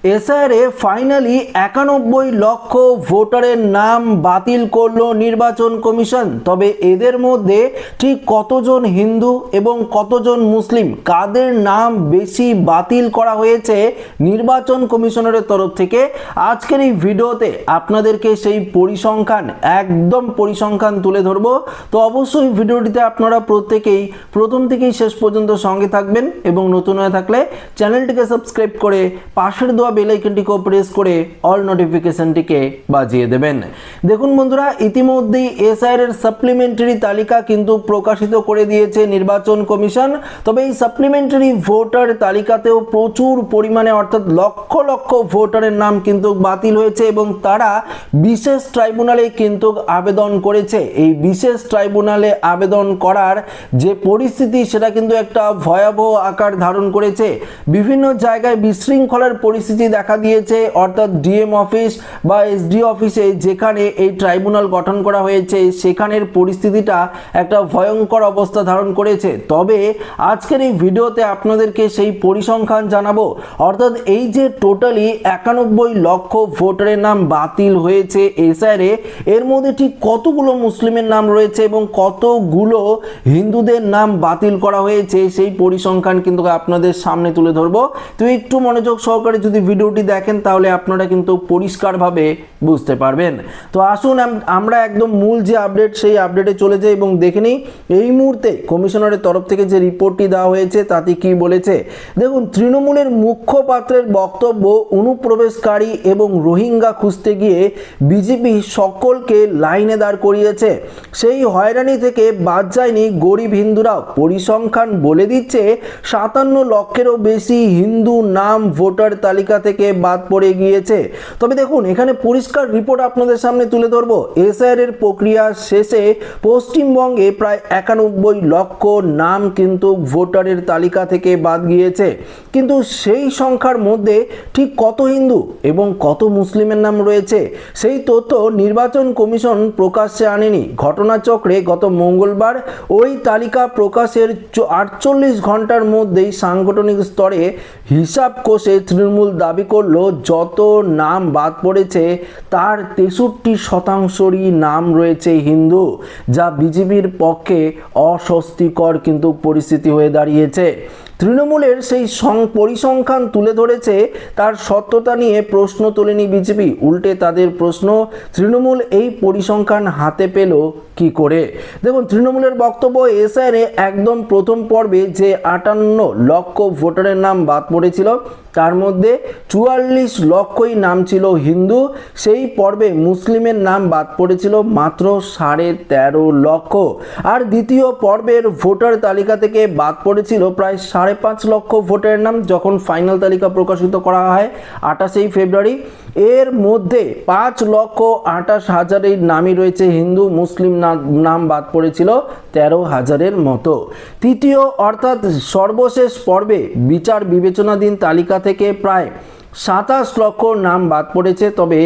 এসআইআরে finally 91 লক্ষ ভোটারের নাম বাতিল করলো নির্বাচন কমিশন। তবে এদের মধ্যে ঠিক কতজন হিন্দু এবং কতজন মুসলিম, কাদের নাম বেশি বাতিল করা হয়েছে নির্বাচন কমিশনের তরফ থেকে, আজকের এই ভিডিওতে আপনাদেরকে সেই পরিসংখ্যান, একদম পরিসংখ্যান তুলে ধরবো। তো অবশ্যই ভিডিওটিতে আপনারা প্রত্যেকেই প্রথম থেকেই শেষ পর্যন্ত সঙ্গে থাকবেন এবং নতুন হয়ে থাকলে চ্যানেলটিকে সাবস্ক্রাইব করে পাশের দেওয়া বেল আইকনটিকে প্রেস করে অল নোটিফিকেশনটিকে বাজিয়ে দেবেন। দেখুন বন্ধুরা, ইতিমধ্যেই এসআইআর এর সাপ্লিমেন্টারি তালিকা কিন্তু প্রকাশিত করে দিয়েছে নির্বাচন কমিশন। তবে এই সাপ্লিমেন্টারি ভোটার তালিকাতেও প্রচুর পরিমাণে অর্থাৎ লক্ষ লক্ষ ভোটারের নাম কিন্তু বাতিল হয়েছে এবং তারা বিশেষ ট্রাইব্যুনালে কিন্তু আবেদন করেছে। এই বিশেষ ট্রাইব্যুনালে আবেদন করার যে পরিস্থিতি, সেটা কিন্তু একটা ভয়াবহ আকার ধারণ করেছে। বিভিন্ন জায়গায় বিশৃঙ্খলার পরিস্থিতি দেখা দিয়েছে, অর্থাৎ ডিএম অফিস বা এসডি অফিসে যেখানে এই ট্রাইব্যুনাল গঠন করা হয়েছে সেখানের পরিস্থিতিটা একটা ভয়ঙ্কর অবস্থা ধারণ করেছে। তবে আজকের এই ভিডিওতে আপনাদেরকে সেই পরিসংখ্যান জানাবো, অর্থাৎ এই যে টোটালি 91 লক্ষ ভোটারের নাম বাতিল হয়েছে এসআইআরে, এর মধ্যে ঠিক কতগুলো মুসলিমের নাম রয়েছে এবং কতগুলো হিন্দুদের নাম বাতিল করা হয়েছে সেই পরিসংখ্যান কিন্তু আপনাদের সামনে তুলে ধরবো। তো একটু মনোযোগ সহকারে যদি ভিডিওটি দেখেন তাহলে আপনারা কিন্তু পরিষ্কারভাবে বুঝতে পারবেন। তো আসুন আমরা একদম মূল যে আপডেট, সেই আপডেটে চলে যাই এবং দেখে নিই এই মুহূর্তে কমিশনারের তরফ থেকে যে রিপোর্টটি দেওয়া হয়েছে তাতে কি বলেছে। দেখুন, তৃণমূলের মুখপাত্রের বক্তব্য, অনুপ্রবেশকারী এবং রোহিঙ্গা খুঁজতে গিয়ে বিজেপি সকলকে লাইনে দাঁড় করিয়েছে, সেই হয়রানি থেকে বাদ যায়নি গরিব হিন্দুরাও। পরিসংখ্যান বলে দিচ্ছে 57 লক্ষেরও বেশি হিন্দু নাম ভোটার তালিকা থেকে বাদ পড়ে গিয়েছে। তবে দেখুন, এখানে পরিষ্কার রিপোর্ট আপনাদের সামনে তুলে ধরবো। এসআইআর এর প্রক্রিয়া শেষে পশ্চিমবঙ্গে প্রায় 91 লক্ষ নাম কিন্তু ভোটারের তালিকা থেকে বাদ গিয়েছে, কিন্তু সেই সংখ্যার মধ্যে ঠিক কত হিন্দু এবং কত মুসলিমের নাম রয়েছে সেই তথ্য নির্বাচন কমিশন প্রকাশ্যে আনেনি। ঘটনাচক্রে গত মঙ্গলবার ওই তালিকা প্রকাশের 48 ঘন্টার মধ্যেই সাংগঠনিক স্তরে হিসাব কষে তৃণমূল দাবি করলো যত নাম বাদ পড়েছে তার 63%রই নাম রয়েছে হিন্দু, যা বিজেপির পক্ষে অস্বস্তিকর কিন্তু পরিস্থিতি হয়ে দাঁড়িয়েছে। তৃণমূলের সেই পরিসংখ্যান তুলে ধরেছে, তার সত্যতা নিয়ে প্রশ্ন তোলেনি বিজেপি। উল্টে তাদের প্রশ্ন, তৃণমূল এই পরিসংখ্যান হাতে পেল কি করে। দেখুন, তৃণমূলের বক্তব্য, এসআইআর একদম প্রথম পর্বে যে 58 লক্ষ ভোটারের নাম বাদ পড়েছিল তার মধ্যে 44 লক্ষই নাম ছিল হিন্দু। সেই পর্বে মুসলিমের নাম বাদ পড়েছিল মাত্র 13.5 লক্ষ। আর দ্বিতীয় পর্বের ভোটার তালিকা থেকে বাদ পড়েছিল প্রায় 5.5 লক্ষ ভোটারের নাম, যখন ফাইনাল তালিকা প্রকাশিত করা হয় 28 ফেব্রুয়ারি। এর মধ্যে 5,28,000 নামই রয়েছে হিন্দু, মুসলিম নাম বাদ পড়েছিল 13,000-এর মতো। তৃতীয় অর্থাৎ সর্বশেষ পর্বে বিচার বিবেচনাধীন তালিকা থেকে প্রায় 27 লক্ষ নাম বাদ পড়েছে। তবে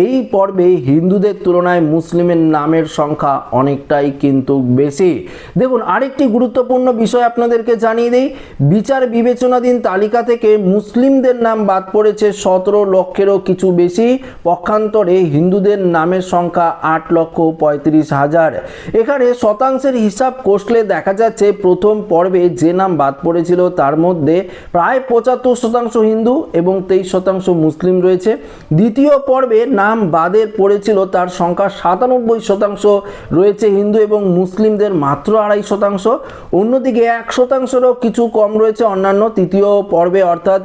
এই পর্বে হিন্দুদের তুলনায় মুসলিমের নামের সংখ্যা অনেকটাই কিন্তু বেশি। দেখুন, আরেকটি গুরুত্বপূর্ণ বিষয় আপনাদেরকে জানিয়ে দেই, বিচার বিবেচনাধীন তালিকা থেকে মুসলিমদের নাম বাদ পড়েছে 17 লক্ষেরও কিছু বেশি। পক্ষান্তরে হিন্দুদের নামের সংখ্যা 8,35,000। এখানে শতাংশের হিসাব কষলে দেখা যাচ্ছে প্রথম পর্বে যে নাম বাদ পড়েছিল তার মধ্যে প্রায় 75% হিন্দু এবং 23% মুসলিম রয়েছে। দ্বিতীয় পর্বে নাম বাদের পড়েছিল তার সংখ্যা 97% রয়েছে হিন্দু এবং মুসলিমদের মাত্র 2.5%। অন্যদিকে 1%-রও কিছু কম রয়েছে অন্যান্য। তৃতীয় পর্বে অর্থাৎ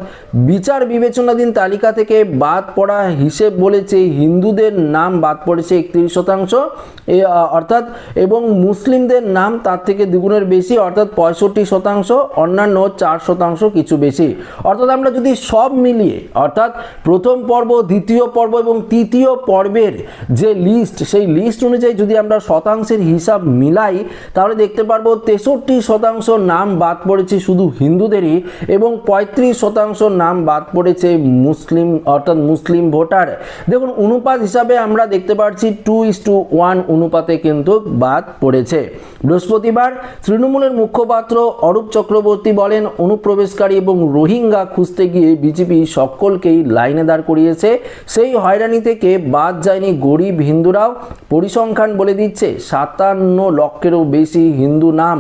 বিচার বিবেচনাধীন তালিকা থেকে বাদ পড়া হিসেব বলেছে হিন্দুদের নাম বাদ পড়েছে 31% অর্থাৎ, এবং মুসলিমদের নাম তার থেকে দ্বিগুণের বেশি অর্থাৎ 65%, অন্যান্য 4% কিছু বেশি। অর্থাৎ আমরা যদি সব মিলিয়ে অর্থাৎ প্রথম পর্ব, দ্বিতীয় পর্ব এবং তৃতীয় পর্বের যে লিস্ট, সেই লিস্ট অনুযায়ী যদি আমরা শতাংশের হিসাব মিলাই তাহলে দেখতে পারবো 63% নাম বাদ পড়েছে শুধু হিন্দুদেরই এবং 35% নাম বাদ পড়েছে মুসলিম অর্থাৎ মুসলিম ভোটার। দেখুন, অনুপাত হিসাবে আমরা দেখতে পাচ্ছি 2:1 অনুপাতে কিন্তু বাদ পড়েছে। বৃহস্পতিবার তৃণমূলের মুখপাত্র অরূপ চক্রবর্তী বলেন, অনুপ্রবেশকারী এবং রোহিঙ্গা খুঁজতে গিয়ে বিজেপি সকল সকলকেই লাইনে দাঁড় করিয়েছে। সেই হয়রানি থেকে বাদ যায়নি গরিব হিন্দুরাও। পরিসংখ্যান বলে দিচ্ছে 57 লক্ষেরও বেশি হিন্দু নাম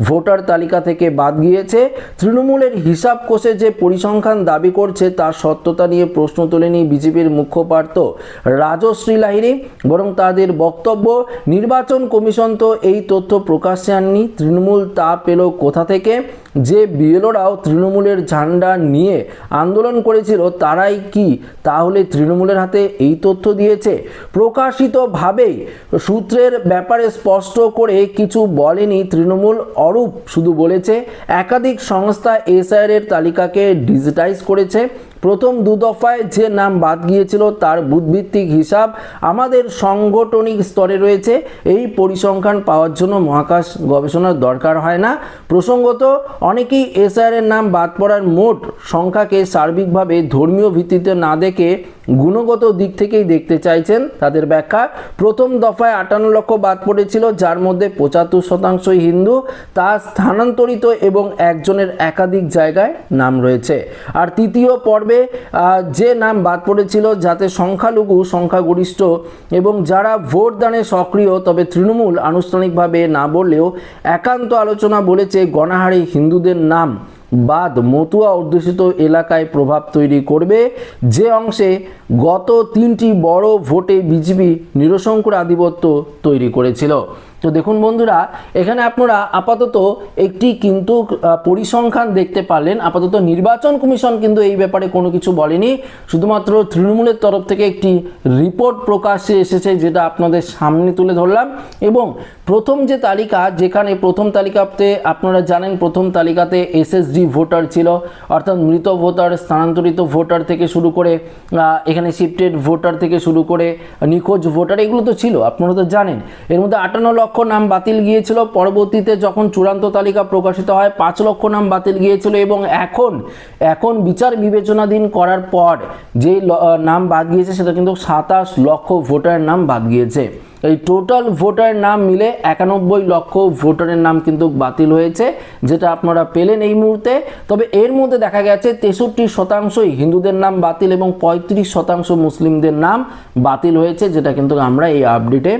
ভোটার তালিকা থেকে বাদ গিয়েছে। তৃণমূলের হিসাব কষে যে পরিসংখ্যান দাবি করছে তার সত্যতা নিয়ে প্রশ্ন তোলেনি বিজেপির মুখপাত্র রাজশ্রী লাহিড়ী, বরং তাদের বক্তব্য নির্বাচন কমিশন তো এই তথ্য প্রকাশ্যে আননি, তৃণমূল তা পেল কোথা থেকে? যে বিএলওরাও তৃণমূলের ঝান্ডা নিয়ে আন্দোলন করেছিল তারাই কি তাহলে তৃণমূলের হাতে এই তথ্য দিয়েছে? প্রকাশিতভাবেই সূত্রের ব্যাপারে স্পষ্ট করে কিছু বলেনি তৃণমূল। অরূপ শুধু বলেছে একাধিক সংস্থা এসআইআর এর তালিকাকে ডিজিটাইজ করেছে। প্রথম 2 দফায় যে নাম বাদ গিয়েছিল তার বুথভিত্তিক হিসাব আমাদের সাংগঠনিক স্তরে রয়েছে। এই পরিসংখ্যান পাওয়ার জন্য মহাকাশ গবেষণার দরকার হয় না। প্রসঙ্গত অনেকেই এসআইআর এর নাম বাদ পড়ার মোট সংখ্যাকে সার্বিকভাবে ধর্মীয় ভিত্তিতে না দেখে গুণগত দিক থেকেই দেখতে চাইছেন। তাদের ব্যাখ্যা, প্রথম দফায় 58 লক্ষ বাদ পড়েছিল, যার মধ্যে 75% হিন্দু, তা স্থানান্তরিত এবং একজনের একাধিক জায়গায় নাম রয়েছে। আর তৃতীয় পর্বে যে নাম বাদ পড়েছিল যাতে সংখ্যালঘু সংখ্যাগরিষ্ঠ এবং যারা ভোট দানে সক্রিয়, তবে তৃণমূল আনুষ্ঠানিকভাবে না বললেও একান্ত আলোচনা বলেছে গণহারে হিন্দুদের নাম বাদ মতুয়া অধ্যুষিত এলাকায় প্রভাব তৈরি করবে। যে অংশে গত 3টি বড় ভোটে বিজেপি নিরসংখ্যার আধিপত্য তৈরি করেছিল। তো দেখুন বন্ধুরা, এখানে আপনারা আপাতত একটি কিন্তু পরিসংখ্যান দেখতে পারলেন। আপাতত নির্বাচন কমিশন কিন্তু এই ব্যাপারে কোনো কিছু বলেনি, শুধুমাত্র তৃণমূলের তরফ থেকে একটি রিপোর্ট প্রকাশ্যে এসেছে যেটা আপনাদের সামনে তুলে ধরলাম। এবং প্রথম যে তালিকা, যেখানে প্রথম তালিকাতে আপনারা জানেন প্রথম তালিকাতে এসএসডি ভোটার ছিল, অর্থাৎ মৃত ভোটার, স্থানান্তরিত ভোটার থেকে শুরু করে এখানে শিফটেড ভোটার থেকে শুরু করে নিখোঁজ ভোটার, এগুলো তো ছিল, আপনারা তো জানেন। এর মধ্যে 58 লক্ষ নাম বাতিল গিয়েছিল। পরবর্তীতে যখন চূড়ান্ত তালিকা প্রকাশিত হয় 5 লক্ষ নাম বাতিল গিয়েছিল এবং এখন বিচার বিবেচনাধীন করার পর যে নাম বাদ গিয়েছে সেটা কিন্তু 27 লক্ষ ভোটারের নাম বাদ গিয়েছে। এই টোটাল ভোটারের নাম মিলে 91 লক্ষ ভোটারের নাম কিন্তু বাতিল হয়েছে, যেটা আপনারা পেলেন এই মুহূর্তে। তবে এর মধ্যে দেখা গেছে 63% হিন্দুদের নাম বাতিল এবং 35% মুসলিমদের নাম বাতিল হয়েছে, যেটা কিন্তু আমরা এই আপডেটে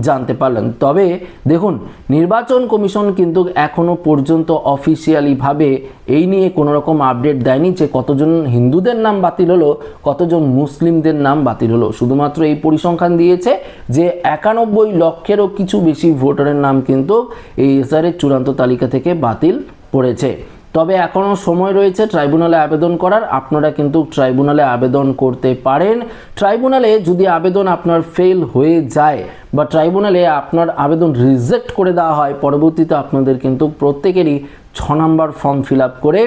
জানতে পারলেন। তবে দেখুন, নির্বাচন কমিশন কিন্তু এখনো পর্যন্ত অফিসিয়ালিভাবে এই নিয়ে কোনো রকম আপডেট দেয়নি যে কতজন হিন্দুদের নাম বাতিল হলো, কতজন মুসলিমদের নাম বাতিল হলো। শুধুমাত্র এই পরিসংখ্যান দিয়েছে যে 91 লক্ষেরও কিছু বেশি ভোটারের নাম কিন্তু এই এসআইআর চূড়ান্ত তালিকা থেকে বাতিল পড়েছে। তবে এখনও সময় রয়েছে ট্রাইব্যুনালে আবেদন করার। আপনারা কিন্তু ট্রাইব্যুনালে আবেদন করতে পারেন। ট্রাইব্যুনালে যদি আবেদন আপনার ফেল হয়ে যায় বা ট্রাইব্যুনালে আপনার আবেদন রিজেক্ট করে দেওয়া হয়, পরবর্তীতে আপনাদের কিন্তু প্রত্যেকেরই 6 নম্বর ফর্ম ফিল আপ করে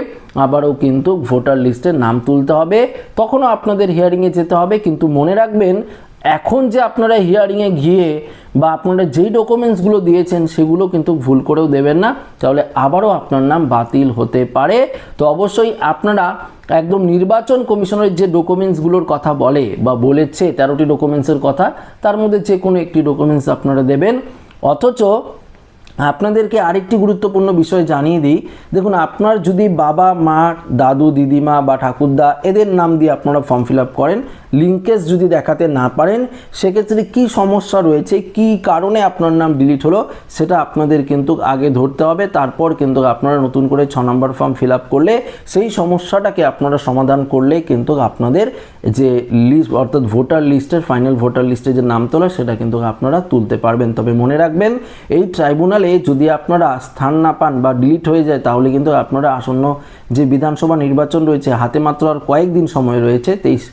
আবারও কিন্তু ভোটার লিস্টে নাম তুলতে হবে। তখনও আপনাদের হিয়ারিংয়ে যেতে হবে। কিন্তু মনে রাখবেন, এখন যে আপনারা হিয়ারিংয়ে গিয়ে বা আপনারা যেই ডকুমেন্টসগুলো দিয়েছেন সেগুলো কিন্তু ভুল করেও দেবেন না, তাহলে আবারও আপনার নাম বাতিল হতে পারে। তো অবশ্যই আপনারা একদম নির্বাচন কমিশনের যে ডকুমেন্টসগুলোর কথা বলে বা বলেছে 13টি ডকুমেন্টসের কথা, তার মধ্যে যে কোনো একটি ডকুমেন্টস আপনারা দেবেন। অথচ আপনাদেরকে আরেকটি গুরুত্বপূর্ণ বিষয় জানিয়ে দিই, দেখুন আপনার যদি বাবা মা, দাদু, দিদিমা বা ঠাকুরদা এদের নাম দিয়ে আপনারা ফর্ম ফিল আপ করেন, লিঙ্কেজ যদি দেখাতে না পারেন, সেক্ষেত্রে কি সমস্যা রয়েছে, কি কারণে আপনার নাম ডিলিট হলো, সেটা আপনাদের কিন্তু আগে ধরতে হবে। তারপর কিন্তু আপনারা নতুন করে 6 নম্বর ফর্ম ফিল আপ করলে সেই সমস্যাটাকে আপনারা সমাধান করলে কিন্তু আপনাদের যে লিস্ট অর্থাৎ ভোটার লিস্টের ফাইনাল ভোটার লিস্টে যে নাম তোলা সেটা কিন্তু আপনারা তুলতে পারবেন। তবে মনে রাখবেন, এই ট্রাইব্যুনালে যদি আপনারা স্থান না পান বা ডিলিট হয়ে যায়, তাহলে কিন্তু আপনারা আসন্ন যে বিধানসভা নির্বাচন রয়েছে, হাতে মাত্র আর কয়েকদিন সময় রয়েছে, 23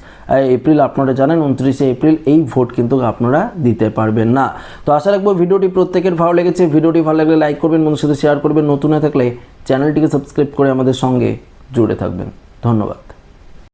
এপ্রিল আপনারা জানেন, 29শে এপ্রিল এই ভোট কিন্তু আপনারা দিতে পারবেন না। তো আশা রাখবো ভিডিওটি প্রত্যেকের ভালো লেগেছে। ভিডিওটি ভালো লাগলে লাইক করবেন, বন্ধুদের সাথে শেয়ার করবেন, নতুন হয়ে থাকলে চ্যানেলটিকে সাবস্ক্রাইব করে আমাদের সঙ্গে জুড়ে থাকবেন। ধন্যবাদ।